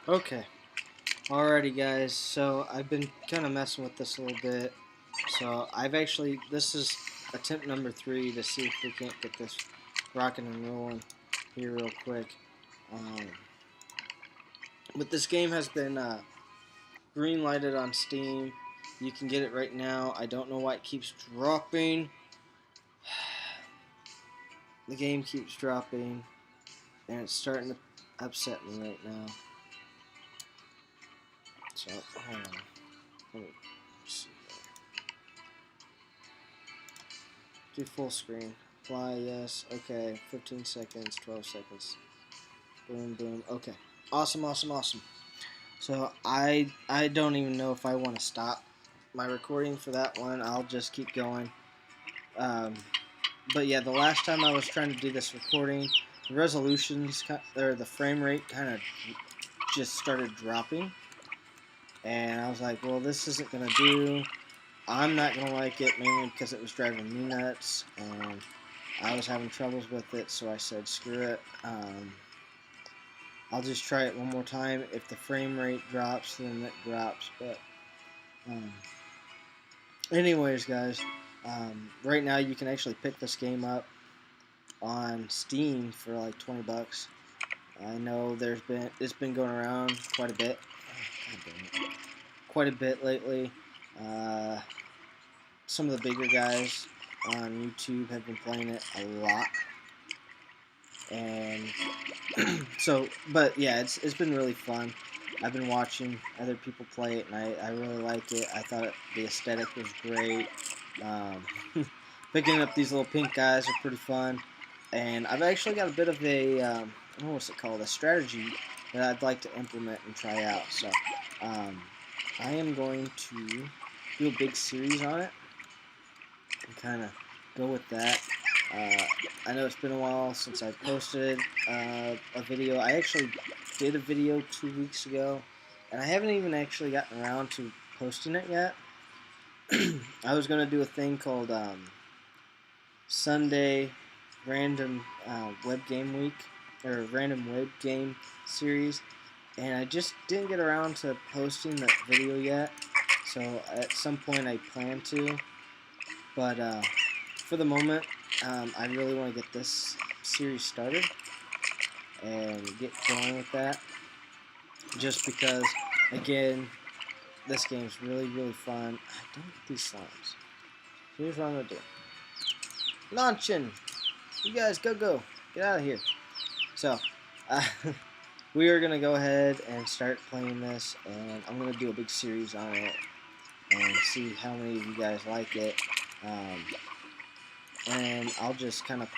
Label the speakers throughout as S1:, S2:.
S1: Okay, alrighty guys, so I've been kind of messing with this a little bit. So this is attempt number 3 to see if we can't get this rocking and rolling here real quick. But this game has been green lighted on Steam. You can get it right now. I don't know why it keeps dropping. The game keeps dropping, and it's starting to upset me right now. So, hold on. Let me see here. Do full screen. Apply, yes. Okay. 15 seconds, 12 seconds. Boom, boom. Okay. Awesome, awesome, awesome. So, I don't even know if I want to stop my recording for that one. I'll just keep going. But yeah, the last time I was trying to do this recording, the resolutions, or the frame rate kind of just started dropping. And I was like, well, this isn't going to do. I'm not going to like it, mainly because it was driving me nuts, and I was having troubles with it, so I said, screw it. I'll just try it one more time. If the frame rate drops, then it drops. But anyways, guys, right now you can actually pick this game up on Steam for like 20 bucks. I know it's been going around quite a bit. Quite a bit lately. Some of the bigger guys on YouTube have been playing it a lot. And so, but yeah, it's been really fun. I've been watching other people play it, and I really like it. I thought the aesthetic was great. Picking up these little pink guys are pretty fun. And I've actually got a bit of a, I don't know what's it called, a strategy that I'd like to implement and try out. So, I am going to do a big series on it and kind of go with that. I know it's been a while since I posted a video. I actually did a video 2 weeks ago, and I haven't even actually gotten around to posting it yet. I was going to do a thing called Sunday Random Web Game Week, or Random Web Game Series, and I just didn't get around to posting that video yet, so at some point I plan to, but for the moment, I really want to get this series started and get going with that, just because, again, this game's really, really fun. I don't get these slimes. Here's what I'm going to do. Launching! You guys, go. Get out of here. So, we are going to go ahead and start playing this, and I'm going to do a big series on it and see how many of you guys like it. And I'll just kind of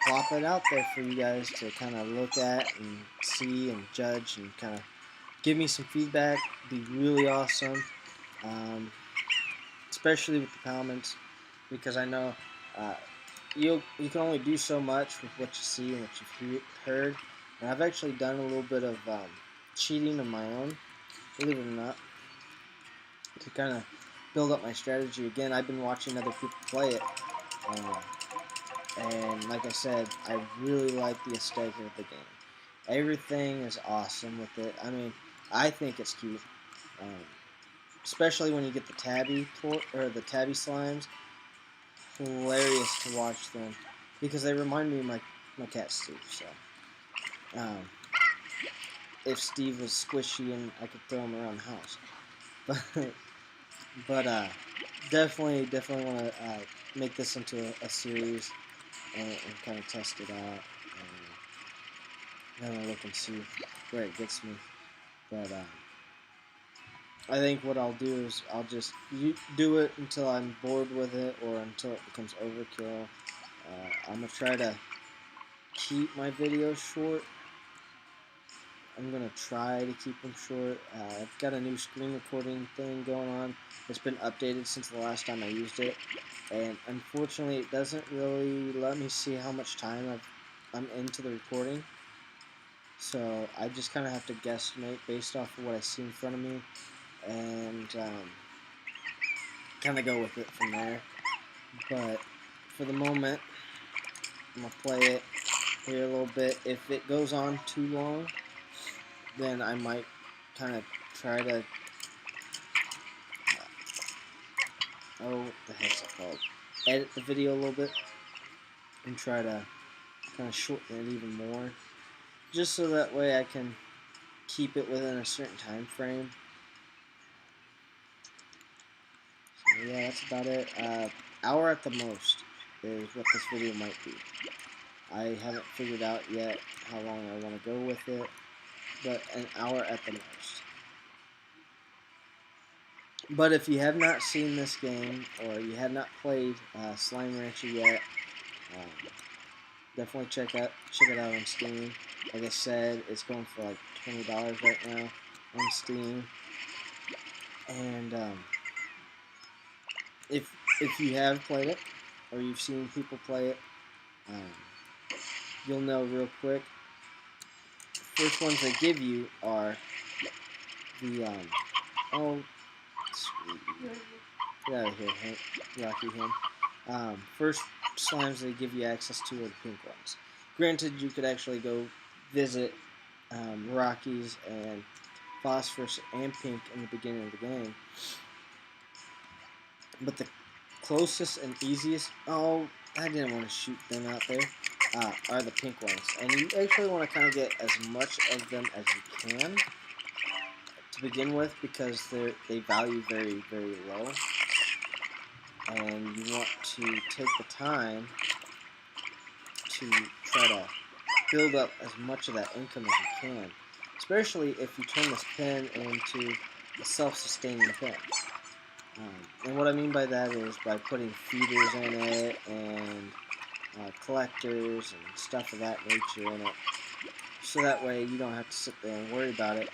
S1: plop it out there for you guys to kind of look at and see and judge and kind of give me some feedback. It'd be really awesome, especially with the comments, because I know you can only do so much with what you see and what you've heard. And I've actually done a little bit of cheating of my own, believe it or not, to kind of build up my strategy. Again, I've been watching other people play it. And like I said, I really like the aesthetic of the game. Everything is awesome with it. I mean, I think it's cute, especially when you get the tabby slimes. Hilarious to watch them because they remind me of my cat Steve. So, if Steve was squishy and I could throw him around the house, but definitely want to make this into a series and kind of test it out and then look and see where it gets me. But I think what I'll do is I'll just do it until I'm bored with it or until it becomes overkill. I'm going to try to keep my videos short. I'm going to try to keep them short. I've got a new screen recording thing going on. It's been updated since the last time I used it. And unfortunately, it doesn't really let me see how much time I'm into the recording. So I just kind of have to guesstimate based off of what I see in front of me. And kind of go with it from there. But for the moment, I'm going to play it here a little bit. If it goes on too long, then I might kind of try to what the heck's it called? Edit the video a little bit and try to kind of shorten it even more, just so that way I can keep it within a certain time frame. So yeah, that's about it. Hour at the most is what this video might be. I haven't figured out yet how long I want to go with it, but an hour at the most. But if you have not seen this game, or you have not played Slime Rancher yet, definitely check it out on Steam. Like I said, it's going for like $20 right now on Steam. And if you have played it, or you've seen people play it, you'll know real quick. The first ones they give you are the oh sweet, get out of here, Rocky Hen. First slimes they give you access to are the pink ones. Granted, you could actually go visit Rockies and Phosphorus and Pink in the beginning of the game, but the closest and easiest, oh, I didn't want to shoot them out there, are the pink ones. And you actually want to kind of get as much of them as you can to begin with, because they value very, very low. And you want to take the time to try to build up as much of that income as you can, especially if you turn this pen into a self-sustaining pen. And what I mean by that is by putting feeders in it and collectors and stuff of that nature in it, so that way you don't have to sit there and worry about it.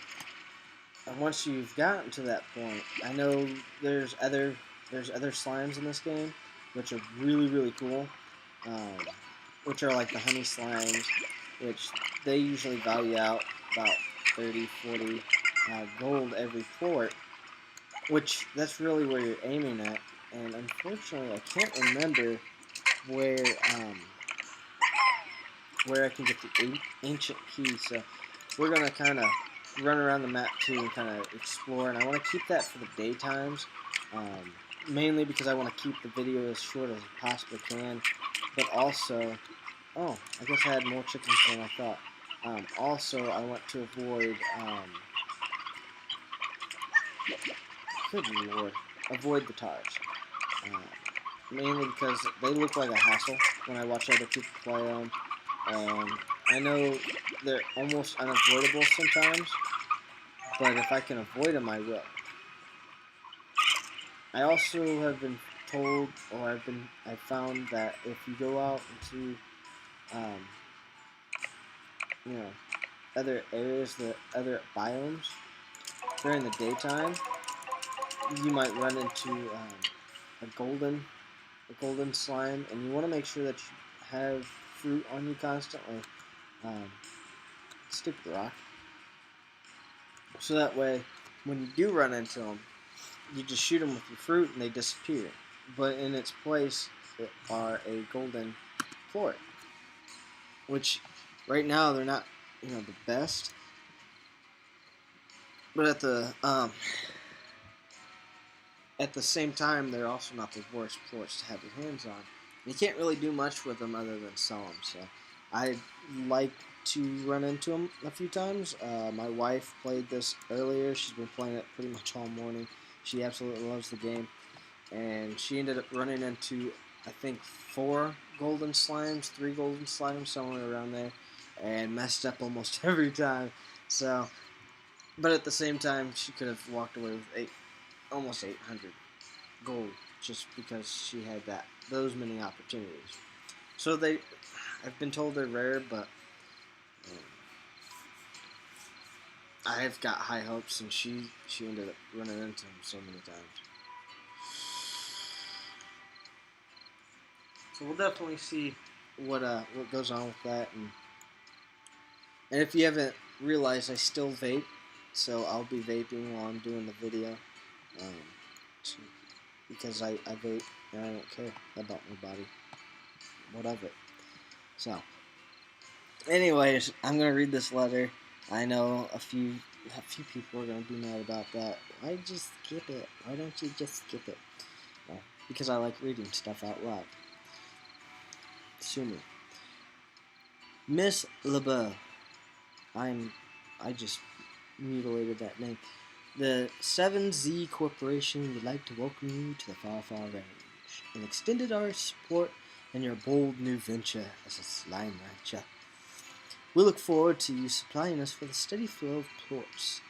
S1: And once you've gotten to that point, I know there's other slimes in this game which are really, really cool, which are like the honey slimes, which they usually value out about 30, 40 gold every port, which that's really where you're aiming at. And unfortunately, I can't remember where I can get the ancient key. So we're gonna kind of run around the map too and kind of explore. And I want to keep that for the daytimes, mainly because I want to keep the video as short as I possibly can. But also, oh, I guess I had more chickens than I thought. Also, I want to avoid. Good lord, avoid the tars. Mainly because they look like a hassle when I watch other people play them. I know they're almost unavoidable sometimes, but if I can avoid them, I will. I also have been told, or I've found that if you go out into, you know, other areas, the other biomes during the daytime, you might run into a golden slime, and you want to make sure that you have fruit on you constantly. Stupid rock. So that way, when you do run into them, you just shoot them with your fruit and they disappear. But in its place are a golden floret, which right now they're not, the best. But at the same time, they're also not the worst florets to have your hands on. You can't really do much with them other than sell them. So I like to run into them a few times. My wife played this earlier. She's been playing it pretty much all morning. She absolutely loves the game. And she ended up running into, I think, 3 golden slimes, somewhere around there, and messed up almost every time. So, but at the same time, she could have walked away with almost 800 gold just because she had those many opportunities. So I've been told they're rare, but I've got high hopes, and she ended up running into them so many times. So we'll definitely see what goes on with that, and if you haven't realized, I still vape, so I'll be vaping while I'm doing the video, because I vape and I don't care about my body, whatever. So, anyways, I'm gonna read this letter. I know a few people are gonna be mad about that. Why just skip it? Why don't you just skip it? Well, because I like reading stuff out loud. Sue me. Miss LeBeau. I just mutilated that name. The 7Z Corporation would like to welcome you to the Far Far Range and extended our support in your bold new venture as a slime rancher. We look forward to you supplying us with a steady flow of plorts,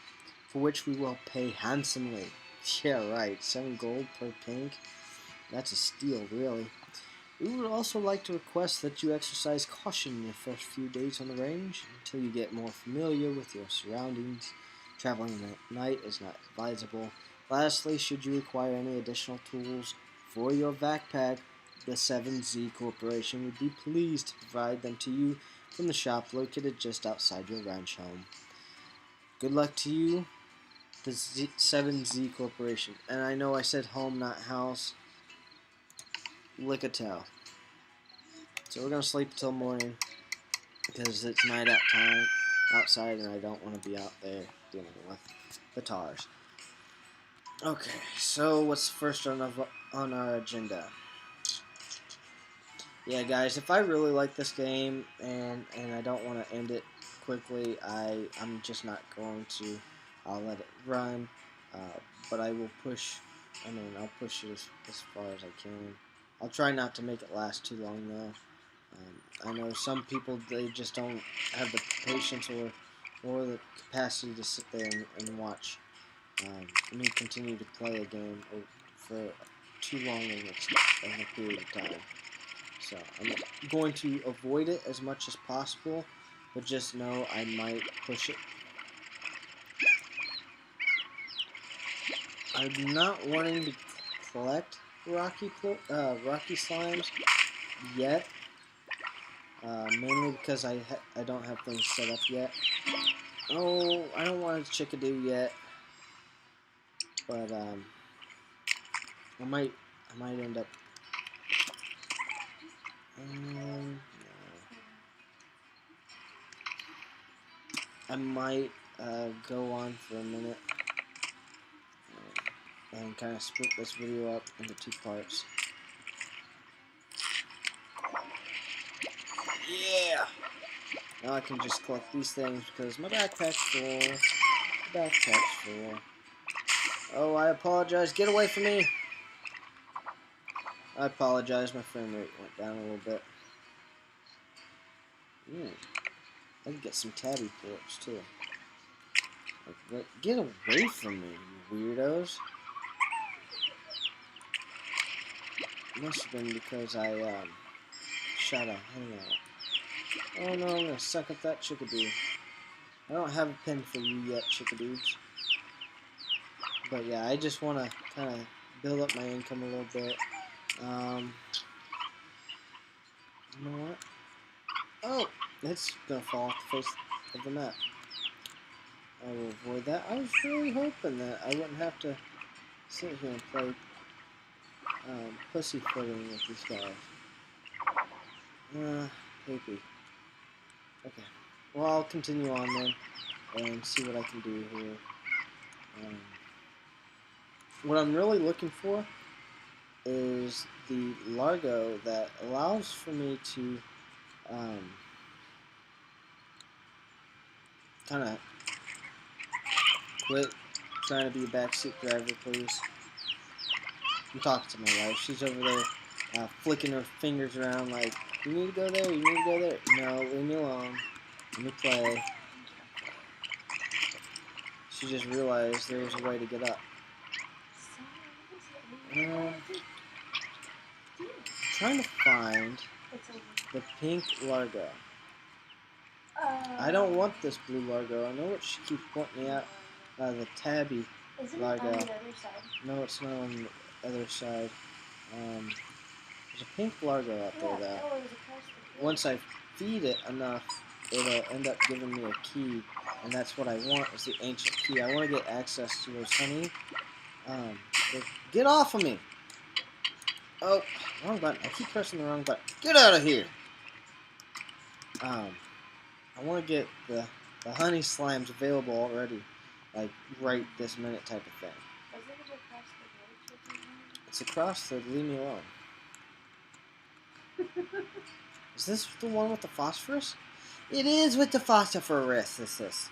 S1: for which we will pay handsomely. Yeah, right, 7 gold per pink. That's a steal, really. We would also like to request that you exercise caution in your first few days on the range until you get more familiar with your surroundings. Traveling at night is not advisable. Lastly, should you require any additional tools for your backpack, the 7Z Corporation would be pleased to provide them to you from the shop located just outside your ranch home. Good luck to you, the 7Z Corporation. And I know I said home, not house. Lick a tail. So we're going to sleep until morning because it's night out time outside and I don't want to be out there dealing with the tars. Okay, so what's first on our agenda? Yeah, guys, if I really like this game and I don't want to end it quickly, I'm just not going to. I'll let it run, but I will push. I'll push it as far as I can. I'll try not to make it last too long, though. I know some people, they just don't have the patience or the capacity to sit there and watch me continue to play a game for too long of a period of time. So I'm going to avoid it as much as possible, but just know I might push it. I'm not wanting to collect rocky slimes yet. Mainly because I don't have things set up yet. Oh, I don't want a chickadee yet, but I might end up. No. I might go on for a minute and kind of split this video up into 2 parts. Yeah. Now I can just collect these things because my backpack's full. Oh, I apologize. Get away from me. I apologize. My frame rate went down a little bit. I can get some tabby ports too. Like, what? Get away from me, you weirdos. It must have been because I shot a hangout. Oh no, I'm gonna suck at that chickadee. I don't have a pin for you yet, chickadees. But yeah, I just want to kind of build up my income a little bit. You know what? Oh, it's gonna fall off the face of the map. I will avoid that. I was really hoping that I wouldn't have to sit here and play pussyfooting with these guys. Maybe. Okay. Well, I'll continue on then and see what I can do here. What I'm really looking for is the Largo that allows for me to kind of quit trying to be a backseat driver, please. I'm talking to my wife. She's over there flicking her fingers around like, you need to go there, you need to go there. No, leave me alone. Let me play. She just realized there was a way to get up. I'm trying to find the pink Largo. I don't want this blue Largo. I know what she keeps pointing me out. The tabby Largo.
S2: Isn't it on the other side?
S1: No, it's not on the other side. There's a pink Largo out there, though. Once I feed it enough, it'll end up giving me a key, and that's what I want, is the ancient key. I want to get access to those honey. Get off of me! Oh, wrong button. I keep pressing the wrong button. Get out of here! I want to get the The honey slime's available already, like right this minute type of thing. It's across the. Leave me alone. Is this the one with the phosphorus? It is with the phosphorus. This is.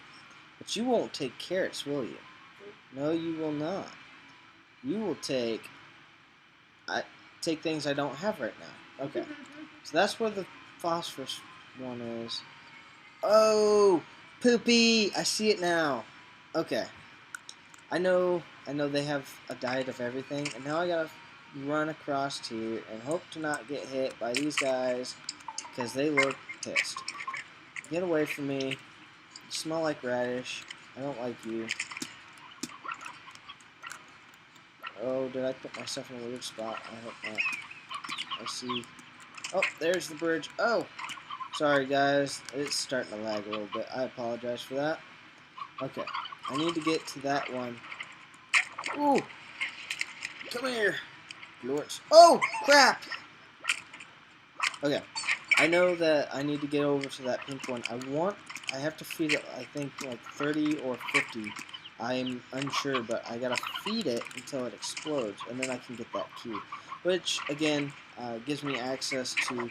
S1: But you won't take carrots, will you? No, you will not. You will take. Take things I don't have right now. Okay. So that's where the phosphorus one is. Oh, poopy! I see it now. Okay. I know they have a diet of everything, and now I gotta run across here and hope to not get hit by these guys, because they look pissed. Get away from me. You smell like radish. I don't like you. Oh, did I put myself in a weird spot? I hope not. I see. Oh, there's the bridge. Oh! Sorry, guys. It's starting to lag a little bit. I apologize for that. Okay. I need to get to that one. Ooh! Come here! Lords. Oh! Crap! Okay. I know that I need to get over to that pink one. I have to feed it, I think, like 30 or 50. I'm unsure, but I gotta feed it until it explodes, and then I can get that key. Which, again, gives me access to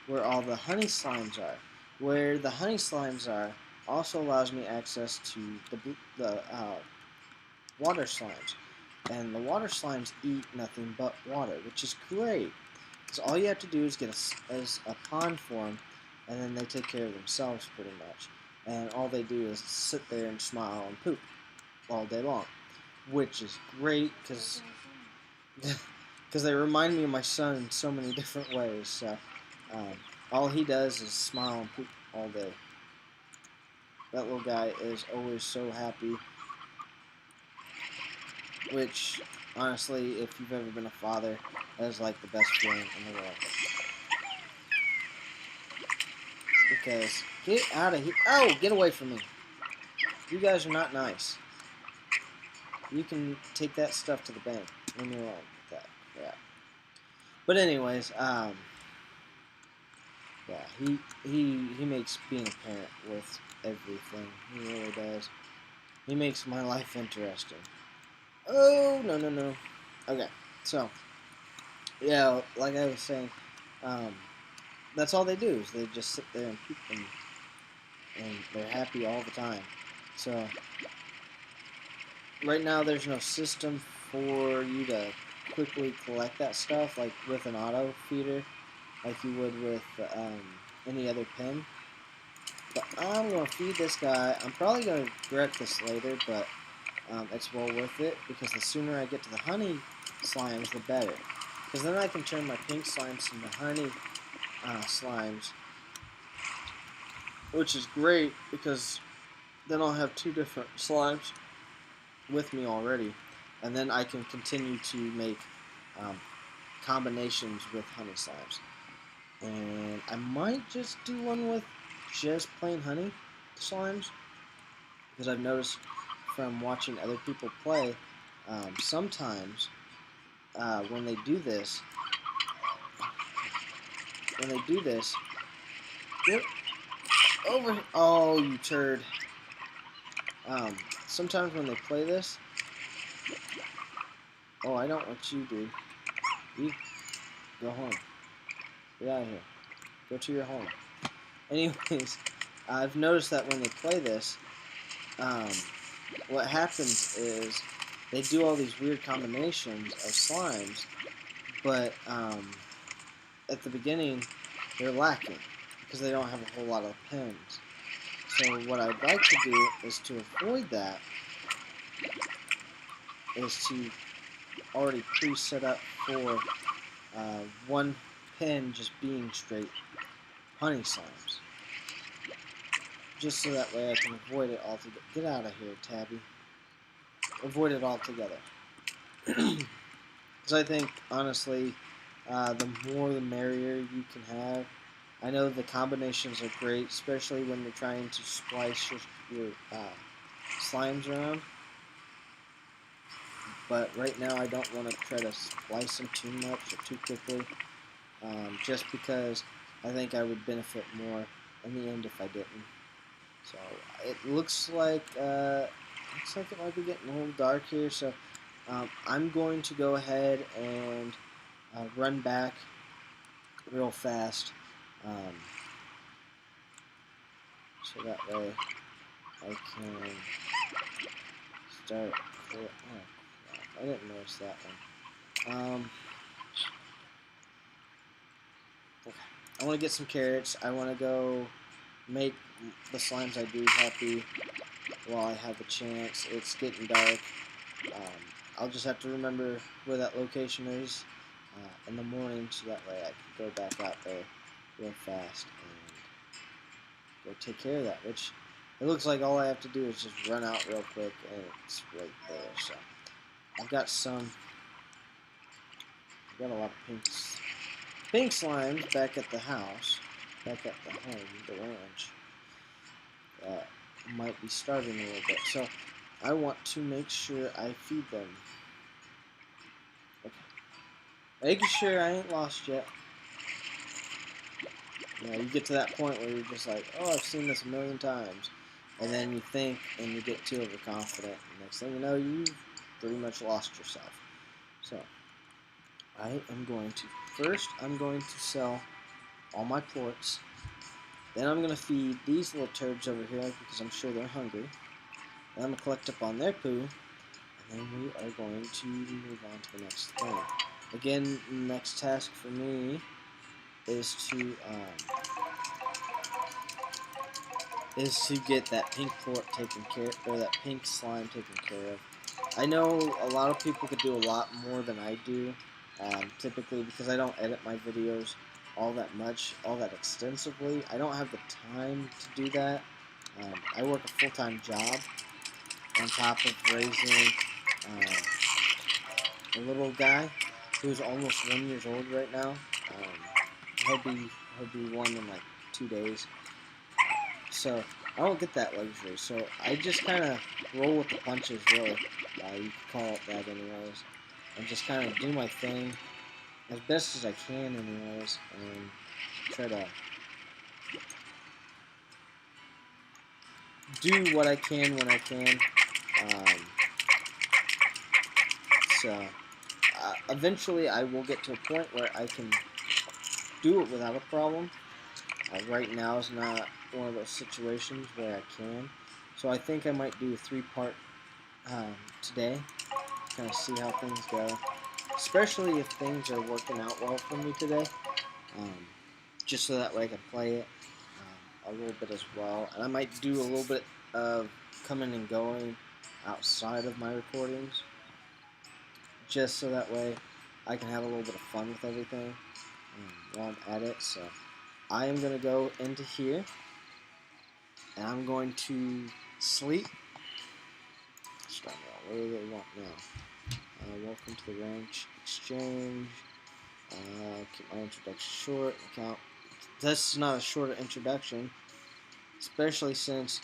S1: where all the honey slimes are. Where the honey slimes are also allows me access to the water slimes. And the water slimes eat nothing but water, which is great. Because all you have to do is get a pond for them, and then they take care of themselves pretty much. And all they do is sit there and smile and poop all day long, which is great because they remind me of my son in so many different ways. So all he does is smile and poop all day. That little guy is always so happy, which honestly, if you've ever been a father, that is like the best feeling in the world. Because, get out of here. Oh, get away from me. You guys are not nice. You can take that stuff to the bank. Leave me alone with that crap. But anyways, yeah, he makes being a parent worth everything. He really does. He makes my life interesting. Oh, no, no, no. Okay, so, yeah, like I was saying, that's all they do is they just sit there and poop and they're happy all the time. So right now there's no system for you to quickly collect that stuff like with an auto feeder like you would with any other pen. But I'm going to feed this guy. I'm probably going to regret this later, but it's well worth it because the sooner I get to the honey slimes, the better. Because then I can turn my pink slimes into honey slimes, which is great because then I'll have two different slimes with me already, and then I can continue to make combinations with honey slimes. And I might just do one with just plain honey slimes, because I've noticed from watching other people play, sometimes when they do this, get over. Oh, you turd! Sometimes when they play this, oh, I don't want you, dude. You go home. Get out of here. Go to your home. Anyways, I've noticed that when they play this, what happens is they do all these weird combinations of slimes, but at the beginning they're lacking because they don't have a whole lot of pins. So what I'd like to do is to avoid that is to already pre-set up for one pin just being straight honey slimes. Just so that way I can avoid it altogether. Get out of here, Tabby. Avoid it altogether. Because I think, honestly, the more the merrier you can have. I know the combinations are great, especially when you're trying to splice your slimes around. But right now I don't want to try to splice them too much or too quickly. Just because I think I would benefit more in the end if I didn't. So it looks like it might be getting a little dark here. So I'm going to go ahead and run back real fast, um, so that way I can start. Oh crap! I didn't notice that one. Okay. I want to get some carrots. I want to go make the slimes I do happy while I have the chance. It's getting dark. I'll just have to remember where that location is in the morning, so that way I can go back out there real fast and go take care of that. Which it looks like all I have to do is just run out real quick, and it's right there. So I've got a lot of pink slimes back at the house, back at the home, the ranch. That might be starving a little bit. So I want to make sure I feed them. Okay. Making sure I ain't lost yet. You know, you get to that point where you're just like, oh, I've seen this a million times. And then you think and you get too overconfident. And next thing you know, you've pretty much lost yourself. So I'm going to sell all my ports. Then I'm going to feed these little turds over here because I'm sure they're hungry. Then I'm going to collect up on their poo. And then we are going to move on to the next thing. Again, the next task for me is to get that pink port taken care of, or that pink slime taken care of. I know a lot of people could do a lot more than I do, typically because I don't edit my videos all that much, all that extensively. I don't have the time to do that. I work a full-time job on top of raising a little guy who's almost 1 year old right now. He'll be 1 in like 2 days. So I don't get that luxury. So I just kind of roll with the punches, really. You could call it that, anyways. And just kind of do my thing as best as I can, anyways, and try to do what I can when I can. So eventually, I will get to a point where I can do it without a problem. Right now is not one of those situations where I can. So I think I might do a 3-part today, kind of see how things go. Especially if things are working out well for me today, just so that way I can play it a little bit as well. And I might do a little bit of coming and going outside of my recordings, just so that way I can have a little bit of fun with everything while I'm at it. So I am going to go into here, and I'm going to sleep. Start now. What do they want now? Welcome to the ranch exchange. Keep my introduction short. Account. This is not a short introduction, especially since.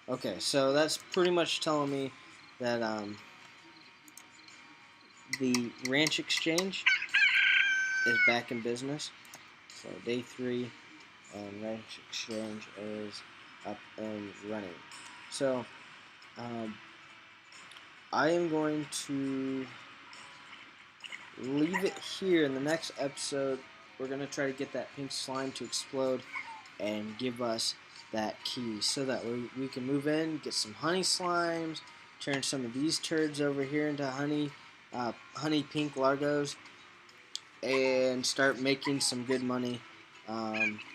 S1: Okay, so that's pretty much telling me that the ranch exchange is back in business. So day 3, and ranch exchange is up and running. So I am going to leave it here. In the next episode, we're going to try to get that pink slime to explode and give us that key, so that we can move in, get some honey slimes, turn some of these turds over here into honey pink largos, and start making some good money,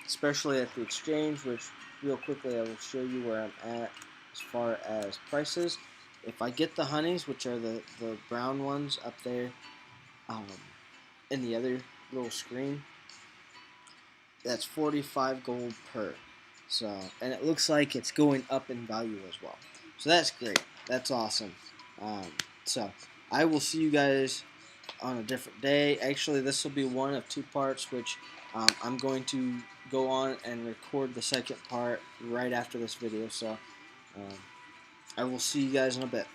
S1: especially at the exchange, which real quickly I will show you where I'm at as far as prices. If I get the honeys, which are the brown ones up there in the other little screen, that's 45 gold per. So, and it looks like it's going up in value as well. So that's great. That's awesome. So I will see you guys on a different day. Actually, this will be one of 2 parts, which I'm going to go on and record the second part right after this video. So I will see you guys in a bit.